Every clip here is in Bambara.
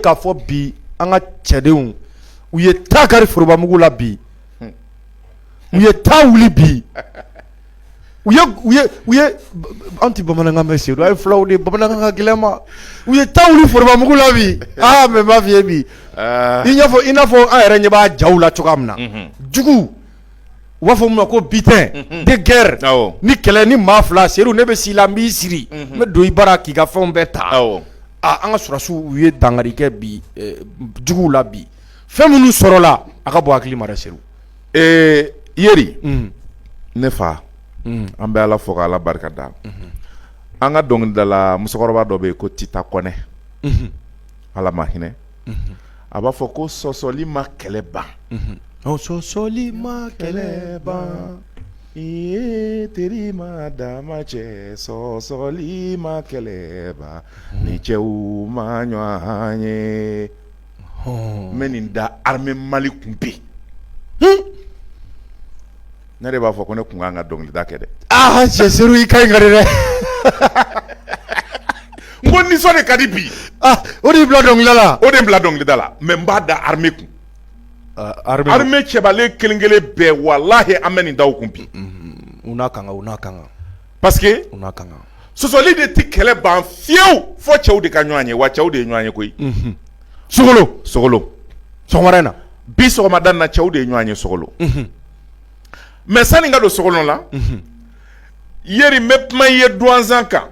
k'a fɔ bi an ka cɛdenw u ye taa kari forobamugu la bi u ye taa wuli bi u ye an tɛ bamanankan mɛn Seydou a ye fulaw de bamanankan ka gɛlɛn ma u ye taa wuli forobamugu la bi mais n b'a f'i ye bi i n'a fɔ an yɛrɛ ɲɛ b'a jaw la cogoya min na jugu u b'a fɔ min ma ko butin de guerre ni kɛlɛ ni maa fila Seydou ne bɛ s'i la n b'i siri n bɛ don i bara k'i ka fɛnw bɛɛ ta an ka sɔrɔsiw u ye dankari kɛ bi juguw la bi fɛn minnu sɔrɔla a ka bɔ hakili ma dɛ Seydou Yeri ne fa an bɛ Ala fo k'Ala barika da an ka dɔnkilidala musokɔrɔba dɔ bɛ yen ko Tita Kɔnɛ Ala ma hinɛ a b'a fɔ ko sɔsɔli ma kɛlɛ ban sɔsɔli ma kɛlɛ ban iye teri ma dama cɛ sɔsɔli ma kɛlɛ ban ni cɛw ma ɲɔgɔn ye n bɛ nin da armée Mali kun bi ne de b'a fɔ ko ne kun kan ka dɔnkilida kɛ dɛ cɛ Seydou i ka ɲi ka di dɛ n ko nisɔn de ka di bi o de y'i bila dɔnkilida la o de ye n bila dɔnkilida la mais n b'a da armée kun armée cɛbalen kelen kelen bɛɛ walahi an bɛ nin da o kun bi u n'a kan kan parce que u n'a kan kan sɔsɔli de tɛ kɛlɛ ban fiyewu fo cɛw de ka ɲɔgɔn ye wa cɛw de ye ɲɔgɔn ye koyi Sogolo sɔgɔmada in na bi sɔgɔmada in na cɛw de ye ɲɔgɔn ye Sogolo mais sani n ka don Sogolo la Yeri n bɛ kuma i ye Douanzan kan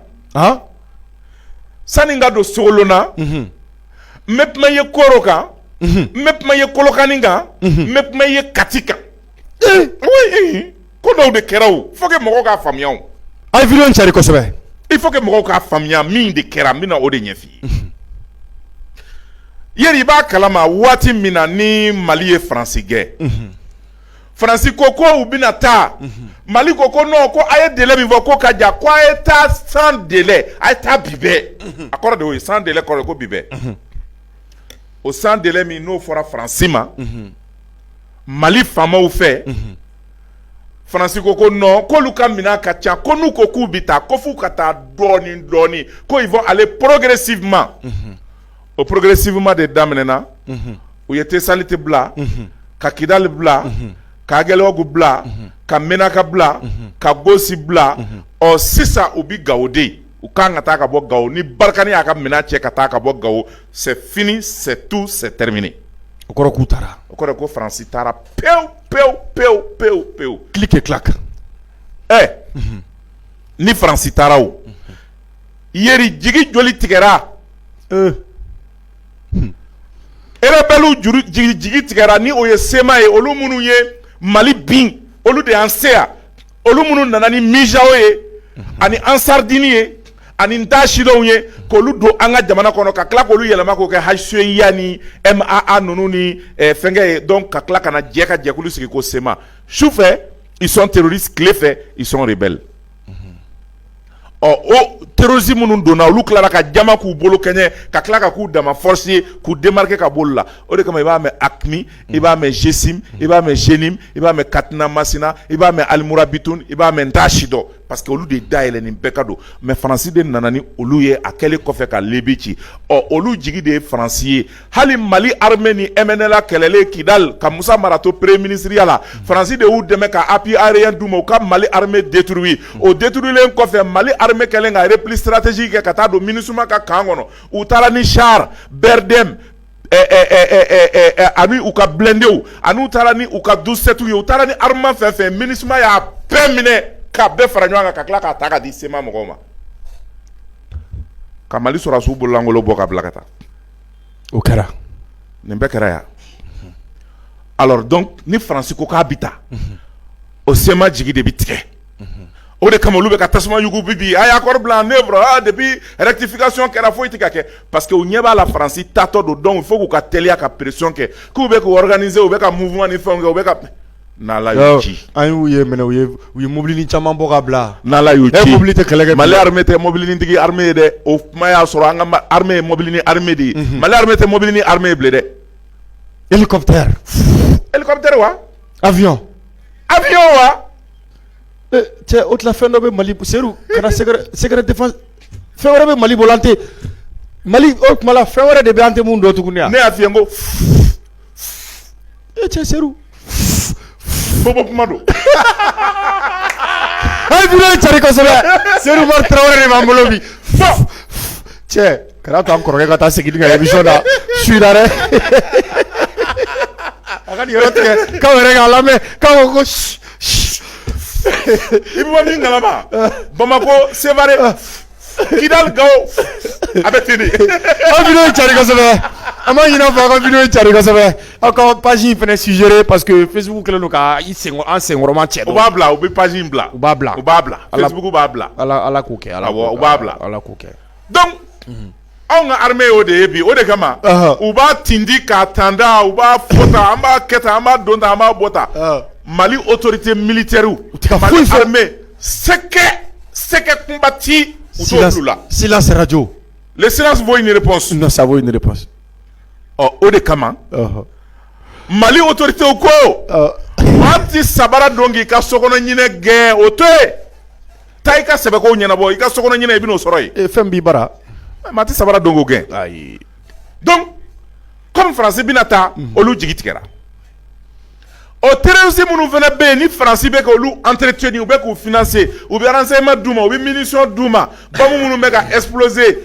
sani n ka don Sogolo na n bɛ kuma i ye Koro kan n bɛ kuma i ye Kolokani kan n bɛ kuma i ye Kati kan ko dɔw de kɛra o faut que mɔgɔw k'a faamuya o a ye vidéo cari kosɛbɛ il faut que mɔgɔw k'a faamuya min de kɛra n bɛna o de ɲɛf'i ye Yeri i b'a kalama waati min na ni Mali ye Faransi gɛn Faransi ko ko u bɛna taa Mali ko ko non ko a ye délai min fɔ ko ka jan ko a ye taa sans délai a ye taa bi bɛɛ a kɔrɔ de o ye sans délai kɔrɔ ko bi bɛɛ o sans délai min n'o fɔra Faransi ma Mali faamaw fɛ Faransi ko ko non k'olu ka minɛn ka ca ko n'u ko k'u bɛ taa ko f'u ka taa dɔɔni dɔɔni ko ils vont aller progressivement o progressivement de daminɛna u ye Tesaliti bila ka Kidali bila ka Agɛlɛwagu bila ka Menaka bila ka Gosi bila sisan u bɛ Gawo de u kan ka taa ka bɔ Gawo ni Barikani y'a ka minɛn cɛ ka taa ka bɔ Gawo c'est fini c'est tout c'est terminé o kɔrɔ k'u taara o kɔrɔ ko Faransi taara pewu clic et clac ni Faransi taara o Yeri jigi joli tigɛra rebelle jigi tigɛra ni o ye sema ye olu minnu ye Mali bin olu de y'an se yan olu minnu nana ni Mijaw ye ani Ansardini ye ani Ntashidow ye k'olu don an ka jamana kɔnɔ ka tila k'olu yɛlɛma k'o kɛ HCIA ni MAA ninnu ni fɛnkɛ ye donc ka tila ka na jɛ ka jɛkulu sigi ko sema sufɛ ils sont terroristes tile fɛ ils sont rebelles o terrorisme minnu donna olu tilara ka jama k'u bolo kɛɲɛ ka tila ka k'u dama force ye k'u démarquer ka bolo la o de kama i b'a mɛn AQMI i b'a mɛn GESIM i b'a mɛn GENIM i b'a mɛn Katina Masina i b'a mɛn Alimura Bitoun i b'a mɛn Ntashido parce que olu de dayɛlɛ nin bɛɛ ka don mais Faransi de nana ni olu ye a kɛlen kɔfɛ ka Libi ci olu jigi de ye Faransi ye hali Mali armée ni MNLA kɛlɛlen Kidal ka Musa Mara to premier ministre ya la Faransi de y'u dɛmɛ ka appui aérien d'u ma u ka Mali armée détruit o détruilen kɔfɛ Mali armée kɛlen ka repli stratégique kɛ ka taa don MINUSMA ka camp kɔnɔ u taara ni char Berdem ani u ka blindew ani u taara ni u ka 12-7 ye u taara ni armement fɛn fɛn MINUSMA y'a bɛɛ minɛ ka bɛɛ fara ɲɔgɔn kan ka tila k'a ta ka di sema mɔgɔw ma ka Mali sɔrɔsiw bololankolo bɔ ka bila ka taa o kɛra nin bɛɛ kɛra yan alors donc ni Faransi ko k'a bi taa o sema jigi de bi tigɛ o de kama olu bɛ ka tasuma yugu bi a y'a accord bila en œuvre depuis rectification kɛra foyi tɛ ka kɛ parce que u ɲɛ b'a la Faransi taatɔ don donc il faut k'u ka teliya ka pression kɛ k'u bɛ k'u organiser u bɛ ka mouvement ni fɛnw kɛ u bɛ ka n'Ala y'u ci an y'u ye minɛ u ye mobilini caman bɔ ka bila n'Ala y'u ci mobili tɛ kɛlɛ kɛ Mali armée tɛ mobilitigi armée ye dɛ o kuma y'a sɔrɔ an ka armée ye mobilini armée de ye Mali armée tɛ mobilini armée ye bilen dɛ hélicoptère wa avion wa cɛ o tila fɛn dɔ bɛ Mali Seydou kana secret défense fɛn wɛrɛ bɛ Mali bolo an tɛ Mali o kuma la fɛn wɛrɛ de bɛ an tɛ mun dɔn tuguni ne y'a f'i ye n ko cɛ Seru bobo kuma don hali vidéo in cari kosɛbɛ Seru Umaru Tarawele de b'an bolo bi cɛ kana to an kɔrɔkɛ ka taa segin ka émission na su in na dɛ a ka nin yɔrɔ tigɛ k'aw yɛrɛ k'a lamɛn k'aw ko i bɛ bɔ min kalama Bamako Sévaré Kidal Gao a bɛ ten de an vidéo in cari kosɛbɛ an b'a ɲin'a fɔ a ka vidéo in cari kosɛbɛ aw ka page in fɛnɛ suggéré parce que Facebook kɛlen don ka an senkɔrɔma cɛ dɔn u b'a bila u bɛ page in bila u b'a bila Facebook b'a bila Ala k'o kɛ u b'a bila Ala k'o kɛ donc anw ka armée y'o de ye bi o de kama u b'a tindi k'a tanda u b'a fɔ tan an b'a kɛ tan an b'a don tan an b'a bɔ tan Mali autorité militaire Mali armée sɛkɛ kunba ti u t'o bulu la silence radio le silence vaut une réponse non ça vaut une réponse o de kama Mali autorité ko an ti sabara don k'i ka sokɔnɔ ɲinɛ gɛn o to yen taa i ka sɛbɛkow ɲɛnabɔ i ka sokɔnɔ ɲinɛ i bɛn'o sɔrɔ yen fɛn b'i bara maa ti sabara don k'o gɛn ayi donc comme France bɛna taa olu jigi tigɛra o terroriste minnu fana bɛ yen ni France bɛ k'olu entretenir u bɛ k'u financer u bɛ renseignement d'u ma u bɛ munition d'u ma bombe minnu bɛ ka exploser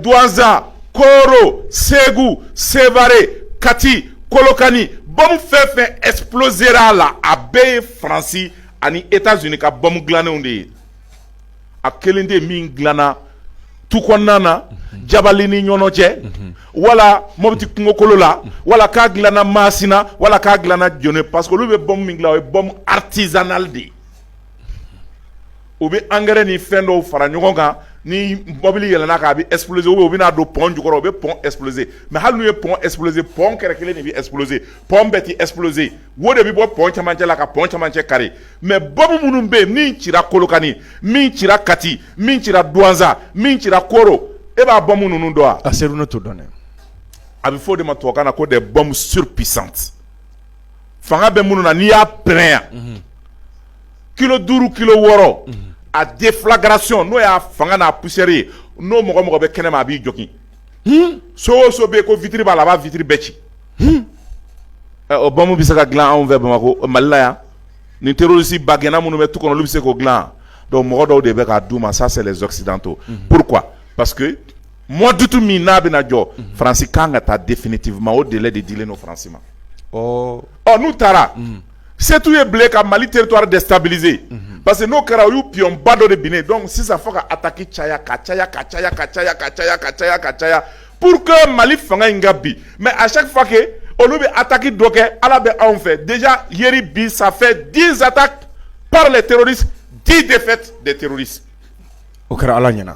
Douanza Koro Segu Sévaré Kati Kolokani bombe fɛn fɛn explosera la a bɛɛ ye France ani États-Unis ka bombe dilannenw de ye a kelen de min dilanna tu kɔnɔna na Jabali ni ɲɔnɔ cɛ wala Mopti kungokolo la wala k'a dilanna Masina wala k'a dilanna Jone parce que olu bɛ bombe min dilan o ye bombe artisanale de ye u bɛ engrais ni fɛn dɔw fara ɲɔgɔn kan ni mobili yɛlɛnna k'a bɛ exploser ou bien u bɛna don pont jukɔrɔ u bɛ pont exploser mais hali n'u ye pont exploser pont kɛrɛ kelen de bɛ exploser pont bɛɛ ti exploser wo de bɛ bɔ pont camancɛ la ka pont camancɛ kari mais bombe minnu bɛ yen min cira Kolokani min cira Kati min cira Douanza min cira Koro e b'a bombe ninnu dɔn wa. a Seru ne t'o dɔn dɛ. a bɛ fɔ o de ma tubabukan na ko des bombes surpuissantes fanga bɛ minnu na n'i y'a pɛrɛn yan kilo 5 kilo 6 a déflagration n'o y'a fanga n'a poussière ye n'o mɔgɔ bɛ kɛnɛma a b'i jogin so o so bɛ yen ko vitre b'a la a b'a vitre bɛɛ ci o bombe bɛ se ka dilan anw fɛ Bamako Mali la yan ni terroriste bagɛnna minnu bɛ tu kɔnɔ olu bɛ se k'o dilan donc mɔgɔ dɔw de bɛ k'a d'u ma ça c'est les occidentaux pourquoi parce que mois d'août min n'a bɛna jɔ France kan ka taa définitivement o délai de dilen no France ma n'u taara setu ye bilen ka Mali territoire déstabiliser parce que n'o kɛra o y'u pion ba dɔ de binnen donc sisan fo ka attaque caya pour que Mali fanga in ka bi mais à chaque fois que olu bɛ attaque dɔ kɛ ala bɛ anw fɛ déjà yeri bi ça fait 10 attaques par les terroristes 10 défaites des terroristes o kɛra ala ɲɛna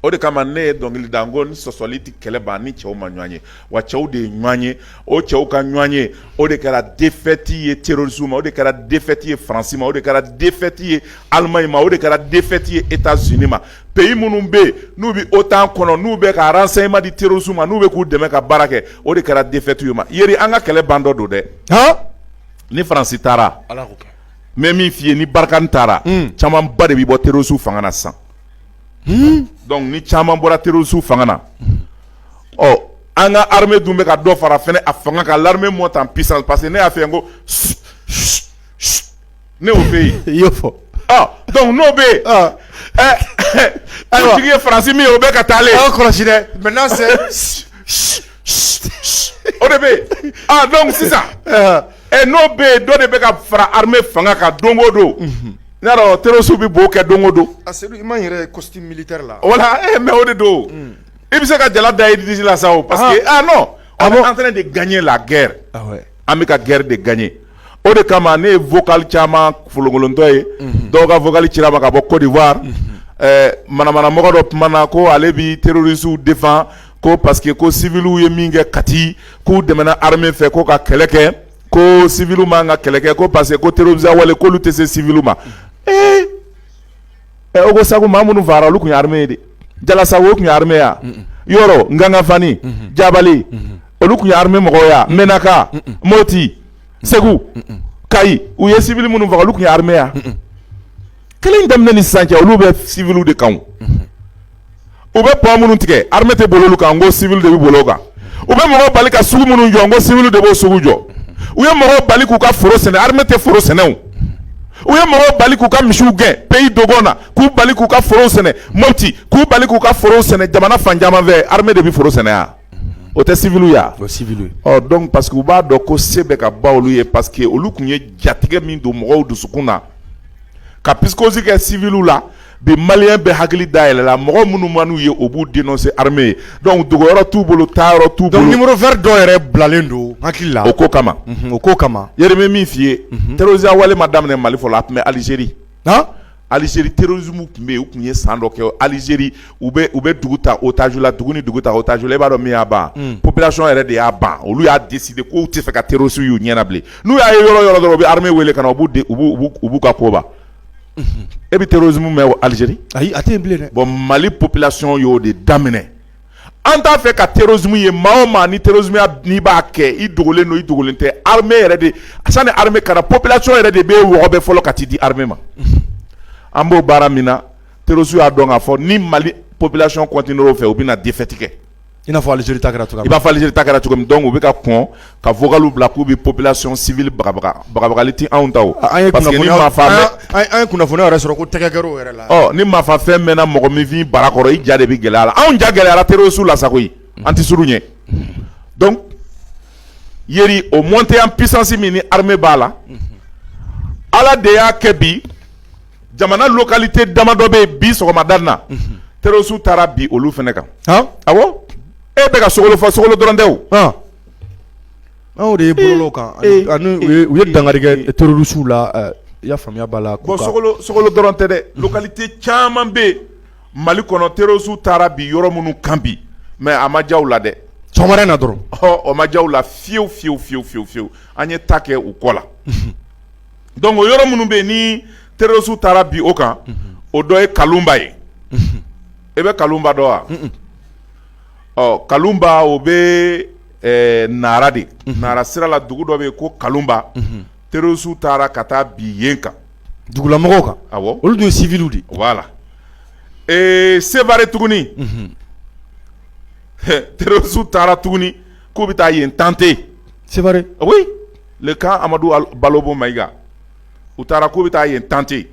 o de kama ne ye dɔnkili da n ko ni sɔsɔli tɛ kɛlɛ ban ni cɛw ma ɲɔgɔn ye wa cɛw de ye ɲɔgɔn ye o cɛw ka ɲɔgɔn ye o de kɛra défaite ye terroristes ma o de kɛra défaite ye France ma o de kɛra défaite ye Allemagne ma o de kɛra défaite ye États-Unis ma pays minnu bɛ yen n'u bɛ OTAN kɔnɔ n'u bɛ ka renseignement di terroristes ma n'u bɛ k'u dɛmɛ ka baara kɛ o de kɛra défaite ye ma yeri an ka kɛlɛ ban dɔ don dɛ ni France taara n bɛ min f'i ye ni Barkhane taara camanba de bɛ bɔ terroristes fanga na sisan. Donc ni caman bɔra terroristes fanga na an ka armée dun bɛ ka dɔ fara fɛnɛ a fanga kan l'armée monte en puissance parce que ne y'a fɛ yen ko ne y'o fɛ yen i y'o fɔ donc n'o bɛ yen tigi ye faransi min ye o bɛ ka taale aw kɔlɔsi dɛ maintenant c'est o de bɛ yen donc sisan n'o bɛ yen dɔ de bɛ ka fara armée fanga kan don o don ne y'a dɔn terroristes bɛ bo kɛ don o don. a Seru i ma yɛrɛ costume militaire la. voilà mais o de don i bɛ se ka jala da i disi la sa o parce que non on est en train de gagner la guerre an bɛ ka guerre de gagner o de kama ne ye vocal caman folongolontɔ ye dɔw ka vocal cira ma ka bɔ Côte d'Ivoire manamanamɔgɔ dɔ kumana ko ale bi terroristes défend ko parce que ko civils ye min kɛ Kati k'u dɛmɛna armée fɛ ko ka kɛlɛ kɛ ko civils man ka kɛlɛ kɛ ko parce que ko terroristes wale k'olu tɛ se civils ma. o ko sago maa minnu fara olu tun ye armée ye de Jalasago o tun ye armée ya Yɔrɔ Ngangafani Jabali olu tun ye armée mɔgɔw ya Menaka Moti Segu Kayi u ye civil minnu faga olu tun ye armée ya kelen daminɛ ni sisan cɛ olu bɛ civils de kan u bɛ pont minnu tigɛ armée tɛ bolo olu kan, n ko civil de bɛ bolo o kan. U bɛ mɔgɔw bali ka sugu minnu jɔ, n ko civil de b'o sugu jɔ. U ye mɔgɔw bali k'u ka foro sɛnɛ, armée tɛ foro sɛnɛ o. U ye mɔgɔw bali k'u ka misiw gɛn pays Dogon na, k'u bali k'u ka forow sɛnɛ Mopti, k'u bali k'u ka forow sɛnɛ jamana fan caman fɛ, armée de bɛ foro sɛnɛ yan. O tɛ civil ya. O civil. Donc parce que u b'a dɔn ko se bɛ ka ba olu ye parce que olu tun ye jatigɛ min don mɔgɔw dusukun na ka psychose kɛ civil la. Bi malien bɛ hakili dayɛlɛ la, mɔgɔ minnu man'u ye o b'u dénoncer armée ye. Donc dogoyɔrɔ t'u bolo, taayɔrɔ t'u bolo. Donc numéro vert dɔw yɛrɛ bilalen don hakili la. O ko kama. O ko kama. Yɛrɛ bɛ min f'i ye, terrorisme wale ma daminɛ Mali fɔlɔ, a tun bɛ Algérie. Han? Algérie terrorisme tun bɛ yen, u tun ye san dɔ kɛ Algérie, u bɛ dugu ta otage la, dugu ni dugu ta otage la, i b'a dɔn min y'a ban. Population yɛrɛ de y'a ban. Olu y'a décider k'u tɛ fɛ ka terroriste y'u ɲɛna bilen. N'u y'a ye yɔrɔ yɔrɔ dɔrɔn u bɛ armée wele ka na, u b'u ka ko ban. E bɛ terrorisme mɛn Algérie? Ayi, a tɛ yen bilen dɛ. Bon Mali population y'o de daminɛ. An t'a fɛ ka terrorisme ye maa o maa ni terrorisme n'i b'a kɛ i dogolen don i dogolen tɛ, armée yɛrɛ de sani armée kana population yɛrɛ de bɛ wɔgɔbɛ fɔlɔ ka t'i di armée ma. An b'o baara min na terroristes y'a dɔn k'a fɔ ni Mali population continue o fɛ u bɛna défaite kɛ. I n'a fɔ Algérie ta kɛra cogo min. I b'a fɔ Algérie ta kɛra cogo min, donc u bɛ ka kɔn ka vocal bila k'u bɛ population civile bagabagali ti anw ta o. An ye kunnafoniya yɛrɛ sɔrɔ ko tɛgɛ kɛra o yɛrɛ la. Ɔ ni marifafɛn mɛnna mɔgɔ minfin bara kɔrɔ i ja de bɛ gɛlɛya la. Anw ja gɛlɛyara terroristes la sago ye. An tɛ surun ɲɛ. Donc yeri o montée en puissance min ni armée b'a la, Ala de y'a kɛ bi jamana localité damadɔ bɛ yen bi sɔgɔmada in na terroristes taara bi olu fɛnɛ kan. Awɔ. E bɛ ka Sogolo fɔ, Sogolo dɔrɔn tɛ o. Anw de ye bololaw kan ani u ye dangari kɛ terroristes la, i y'a faamuya b'a la. Bon Sogolo dɔrɔn tɛ dɛ, localité caman bɛ yen Mali kɔnɔ terroristes taara bi yɔrɔ minnu kan bi mais a ma diya u la dɛ. Sɔgɔmada na dɔrɔn. O ma diya u la fiyewu fiyewu fiyewu fiyewu fiyewu. An ye ta kɛ u kɔ la. Donc o yɔrɔ minnu bɛ yen ni terroristes taara bi o kan, o dɔ ye Kalunba ye. E bɛ Kalunba dɔn wa? Ɔ Kalunba o bɛ Nara de. Nara sira la dugu dɔ bɛ yen ko Kalunba. Terroristes taara ka taa bi yen kan. Dugulamɔgɔw kan. Awɔ. Olu dun ye civils de. Voilà. Sevare tuguni. Terroristes taara tuguni k'u bɛ taa yen tenter. Sevare. Oui. Le camp Amadou Balobo Maïga. U taara k'u bɛ taa yen tenter.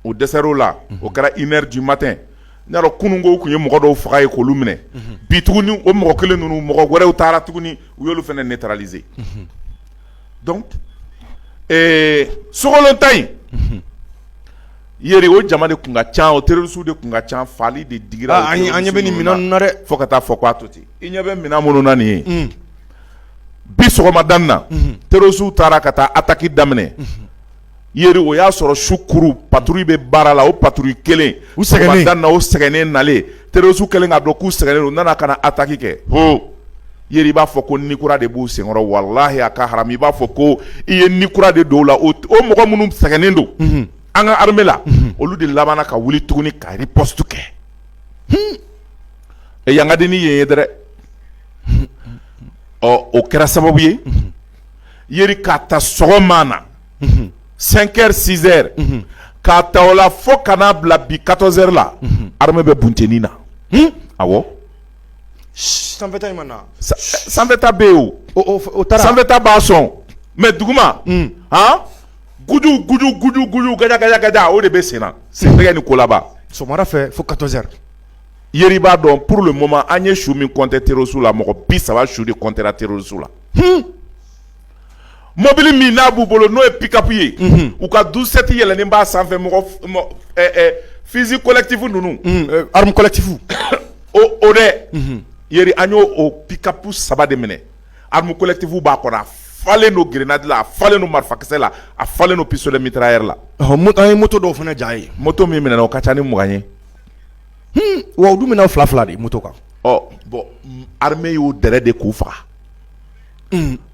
O dɛsɛr'o la. O kɛra 1h du matin. N'a dɔn kununko tun ye mɔgɔ dɔw faga ye k'olu minɛ. Bi tuguni o mɔgɔ kelen ninnu mɔgɔ wɛrɛw taara tuguni u y'olu fana neutraliser. Donc Sogolon ta in yeri o jama de tun ka ca, o terroristes de tun ka ca, fali de digira. An ɲɛ bɛ nin minɛn ninnu na dɛ fo ka taa fɔ k'a to ten. I ɲɛ bɛ minɛn minnu na nin ye. Bi sɔgɔmada in na terroristes taara ka taa attaque daminɛ. Yeri o y'a sɔrɔ su kuru patrouille bɛ baara la, o patrouille kelen u sɛgɛnnen na, o sɛgɛnnen nalen terroristes kelen k'a dɔn k'u sɛgɛnnen don, u nana ka na attaque kɛ. Yeri i b'a fɔ ko nikura de b'u senkɔrɔ, walahi a ka haram, i b'a fɔ ko i ye nikura de don o la, o mɔgɔ minnu sɛgɛnnen don an ka armée la olu de labanna ka wuli tuguni ka riposte kɛ. Yan ka di ni yen ye dɛrɛ. Ɔ o kɛra sababu ye yeri k'a ta sɔgɔma na 5h 6h k'a ta o la fo ka n'a bila bi 14h la armée bɛ buntenni na. Awɔ. Sanfɛta in ma na. Sanfɛta bɛ yen o taara. Sanfɛta b'a sɔn mais duguma guju gaja o de bɛ sen na, sen tɛgɛ ni ko laban. Sɔgɔmada fɛ fo 14h. Yeri b'a dɔn pour le moment an ye su min compter terroristes la, mɔgɔ 30 su de compter terroristes la. Mobile min n'a b'u bolo n'o ye pick-up ye, u ka 17 yɛlɛnnen b'a sanfɛ, mɔgɔ fusil collectif ninnu, arme collectif o dɛ. Yeri an y'o o pick-up 3 de minɛ, arme collectif b'a kɔnɔ, a falen no grenade la, a falen no marifakisɛ la, a falen no pistolet mitrailleur la. An ye moto dɔw fana ja ye. Moto min minɛna o ka ca ni 20 ye. Wa u dun minɛ 2 de moto kan. Bon armée y'o dɛrɛ de k'u faga.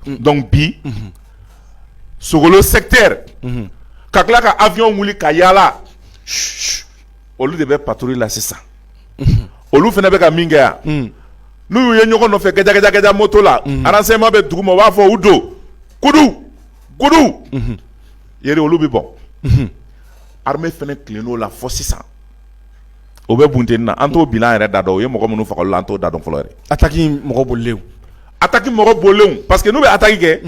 Donc bi Sogolo secteur ka tila ka avion wuli ka yaala olu de bɛ patrouille la sisan. Olu fana bɛ ka min kɛ yan n'u y'u ye ɲɔgɔn nɔfɛ gɛdɛgɛdɛ moto la, renseignement bɛ dugu ma, u b'a fɔ u don kudu yeri olu bɛ bɔ. Armée fana tilenn'o la fɔ sisan o bɛ bunten na an t'o bilan yɛrɛ da dɔn o ye mɔgɔ minnu faga an t'o da dɔn fɔlɔ yɛrɛ. attaque mɔgɔ bolilenw. attaque mɔgɔ bolilenw parce que n'u bɛ attaque kɛ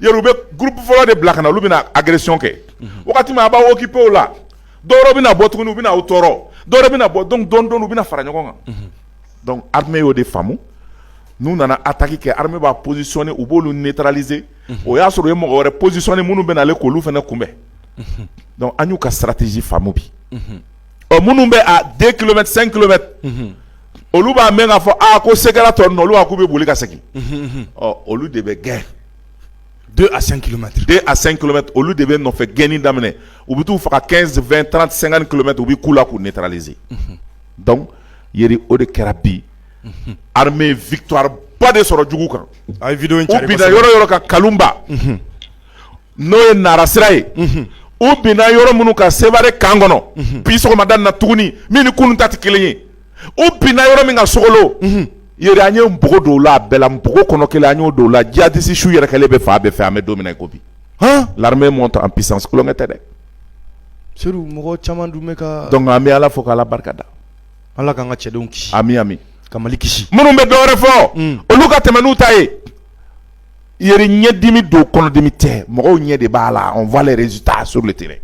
yɛrɛ u bɛ groupe fɔlɔ de bila ka na olu bɛna agression kɛ wagati min a b'aw occuper o la dɔwɛrɛ bɛna bɔ tuguni u bɛna aw tɔɔrɔ dɔwɛrɛ bɛna bɔ donc dɔɔni u bɛna fara ɲɔgɔn kan donc armée y'o de faamu n'u nana attaque kɛ armée b'a positionner u b'olu neutraliser o y'a sɔrɔ u ye mɔgɔ wɛrɛ positionner minnu bɛna ale k'olu fana kunbɛn donc an y'u ka stratégie faamu bi ɔ minnu bɛ à 2 km 5 km olu b'a mɛn k'a fɔ ko sekɛla tɔ ninnu olu b'a k'u bɛ boli ka segin ɔ olu de bɛ gɛn 2 à 5 km 2 à 5 km olu de bɛ nɔfɛ gɛnni daminɛ u bɛ t'u faga 15 20 30 50 km u bɛ k'u la k'u neutraliser donc yɛrɛ o de kɛra bi armée victoire ba de sɔrɔ jugu kan a ye vidéo in u binna yɔrɔ yɔrɔ ka Kalumba n'o ye Nara sira ye u binna yɔrɔ minnu ka Sevare kan kɔnɔ bi sɔgɔmada in na tuguni min ni kunun ta tɛ kelen ye u binna yɔrɔ min ka Sogolo yɛrɛ an ye npogo don o la a bɛɛ la npogo kɔnɔ kelen an y'o don o la jihadiste su yɛrɛ kɛlen bɛ fa bɛɛ fɛ an bɛ don min na i ko bi l'armée monte en puissance kulonkɛ tɛ dɛ Seydou mɔgɔ caman dun bɛ ka donc an bɛ Ala fo k'Ala barika da Ala k'an ka cɛdenw kisi ami ami ka Mali kisi minnu bɛ dɔwɛrɛ fɔ olu ka tɛmɛ n'u ta ye yɛrɛ ɲɛdimi don kɔnɔdimi tɛ mɔgɔw ɲɛ de b'a la on voit les résultats sur le terrain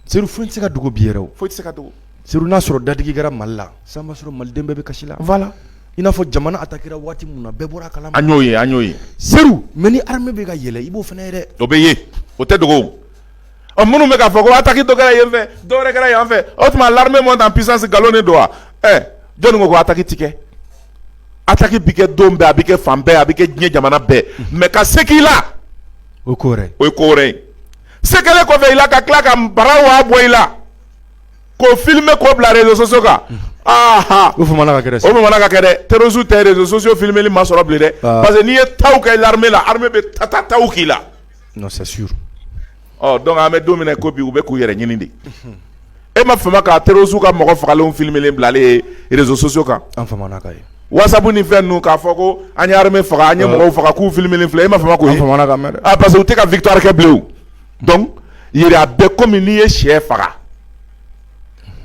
Seydou foyi tɛ se ka dogo bi yɛrɛ o foyi tɛ se ka dogo Seydou n'a sɔrɔ dadigi kɛra Mali la sisan b'a sɔrɔ maliden bɛɛ bɛ kasi la voilà i n'a fɔ jamana attaquera waati mun na bɛɛ bɔra a kalama an y'o ye Seydou mais ni armée bɛ ka yɛlɛ i b'o fana ye dɛ o bɛ ye o tɛ dogo ɔ minnu bɛ k'a fɔ ko attaque dɔ kɛra yen fɛ dɔ wɛrɛ kɛra yan fɛ o tuma l'armée monte en puissance nkalon de don wa jɔnni ko attaque ti kɛ attaque bi kɛ don bɛɛ a bɛ kɛ fan bɛɛ a bɛ kɛ diɲɛ jamana bɛɛ mais ka se k'i la o ye ko wɛrɛ o ye ko wɛrɛ ye se kɛlen kɔfɛ i la ka tila ka bara wa bɔ i la k'o filmer k'o bila réseaux sociaux kan o famana ka kɛ dɛ o famana ka kɛ dɛ terroristes tɛ réseaux sociaux filmeli ma sɔrɔ bilen dɛ parce que n'i ye taw kɛ l'armée la armée bɛ taw k'i la non c'est sûr donc an bɛ don min na ko bi u bɛ k'u yɛrɛ ɲini de e ma fama ka terroristes ka mɔgɔ fagalenw filmelen bilalen réseaux sociaux kan an famana ka ye WhatsApp ni fɛn ninnu k'a fɔ ko an ye armée faga an ye mɔgɔw faga k'u filmelen filɛ e ma fama k'o ye an famana ka mɛn dɛ parce que u tɛ ka victoire kɛ bilen o donc yɛrɛ a bɛɛ komi n'i ye sɛ faga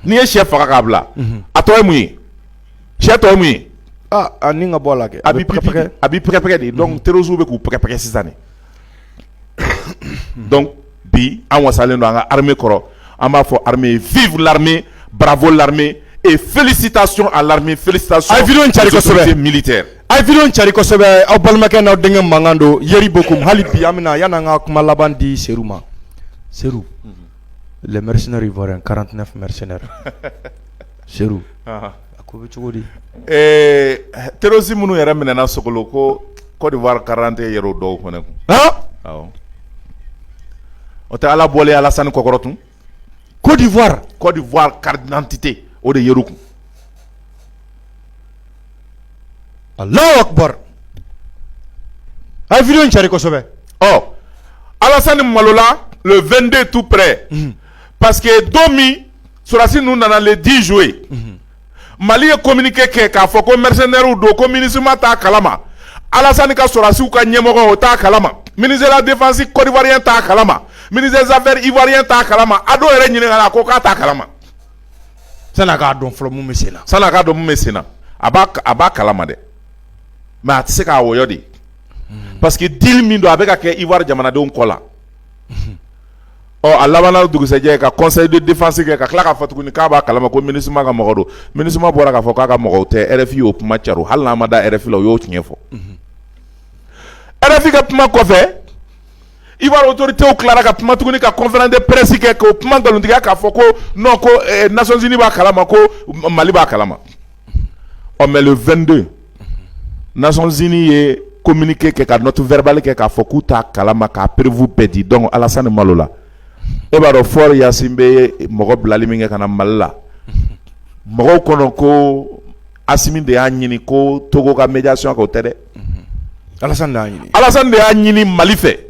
n'i ye sɛ faga k'a bila a tɔ ye mun ye sɛ tɔ ye mun ye a ni ka bɔ a la kɛ a b'i pɛgɛ-pɛgɛ de donc terroristes bɛ k'u pɛgɛ-pɛgɛ sisan de donc bi an wasalen don an ka armée kɔrɔ an b'a fɔ armée vive l'armée bravo l'armée et félicitations à l'armée félicitations aux autorités militaires a ye vidéo in cari kosɛbɛ aw balimakɛ n'aw denkɛ mankan don yeri bokum hali bi an bɛna yan'an ka kuma laban di Seydou ma Seydou les mercenaires ivoiriens 49 mercenaires Seydou a ko bɛ cogo di terroristes minnu yɛrɛ minɛna Sogolo ko Côte d'Ivoire 40 yɛrɛ o dɔw fana kun awɔ o tɛ Ala bɔlen Alassane kɔkɔrɔ tun Côte d'Ivoire carte d'identité o de yer'u kun Allahu Akbar a ye vidéo in cari kosɛbɛ Alassane malola le 22 tout près parce que don min sɔrɔdasi ninnu nana le 10 juillet Mali ye communiqué kɛ k'a fɔ ko mercenaires don ko MINUSMA t'a kalama Alassane ka sɔrɔdasiw ka ɲɛmɔgɔ o t'a kalama ministre de la défense Côte d'Ivoirien t'a kalama ministre des affaires ivoirien t'a kalama a dɔw yɛrɛ ɲininka a ko k'a t'a kalama san'a k'a dɔn fɔlɔ mun bɛ sen na a b'a kalama dɛ mais a tɛ se k'a wɔyɔ de parce que deal min don a bɛ ka kɛ Ivoire jamanadenw kɔ la a labanna dugusɛjɛ ka conseil de défense kɛ ka tila k'a fɔ tuguni k'a b'a kalama ko MINUSMA ka mɔgɔ don MINUSMA bɔra k'a fɔ k'a ka mɔgɔw tɛ RFI y'o kuma caro hali n'a ma da RFI la o y'o tiɲɛ fɔ RFI ka kuma kɔfɛ Ivoire autorités tilara ka kuma tuguni ka conférence de presse kɛ k'o kuma nkalontigiya k'a fɔ ko non ko Nations Unies b'a kalama ko Mali b'a kalama mais le 22 Nations Unies ye communiqué kɛ ka note verbale kɛ k'a fɔ k'u t'a kalama k'a prévu bɛɛ di donc Alassane malola e b'a dɔn Fort Yacine bɛ mɔgɔ bilali min kɛ ka na Mali la mɔgɔw kɔnɔ ko Assimi de y'a ɲini ko Togo ka médiation kɛ o tɛ dɛ Alassane de y'a ɲini Mali fɛ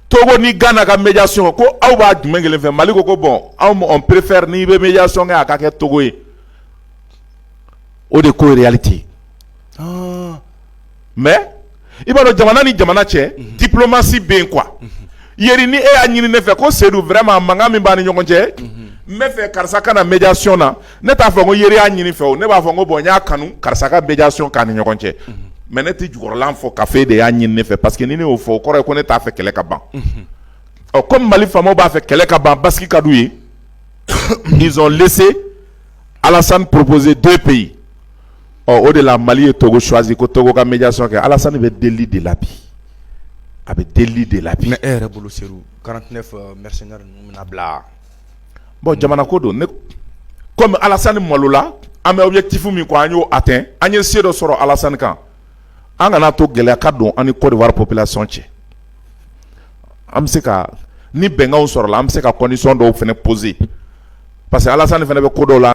Togo ni Ghana ka médiation ko aw b'a jumɛn kelen fɛ Mali ko bon on préfère n'i bɛ médiation kɛ a ka kɛ Togo ye o de ko réalité mais i b'a dɔn jamana ni jamana cɛ diplomatie bɛ yen quoi yeri ni e y'a ɲini ne fɛ ko Seydou vraiment mankan min b'a ni ɲɔgɔn cɛ me fɛ karisa ka na médiation na ne t'a fɔ ko yeri y'a ɲini fɛ o ne b'a fɔ ko bon n y'a kanu karisa ka médiation k'a ni ɲɔgɔn cɛ mais ne tɛ jukɔrɔlan fɔ k'a fɔ e de y'a ɲini ne fɛ parce que ni ne y'o fɔ o kɔrɔ ye ko ne t'a fɛ kɛlɛ ka ban comme Mali faamaw b'a fɛ kɛlɛ ka ban Baski ka d'u ye ils ont laissé Alassane proposer 2 pays o de la Mali ye Togo choisi ko Togo ka médiation kɛ Alassane bɛ deli de la bi a bɛ deli de la bi mais e yɛrɛ bolo Seydou 49 mercenaires ninnu bɛna bila bon jamana ko don ne comme Alassane malola an bɛ objectif min ko an y'o atteint an ye se dɔ sɔrɔ Alassane kan an kana to gɛlɛya ka don an ni Côte d'Ivoire population cɛ an bɛ se ka ni bɛnkanw sɔrɔla an bɛ se ka condition dɔw fana poser parce que Alassane fana bɛ ko dɔw la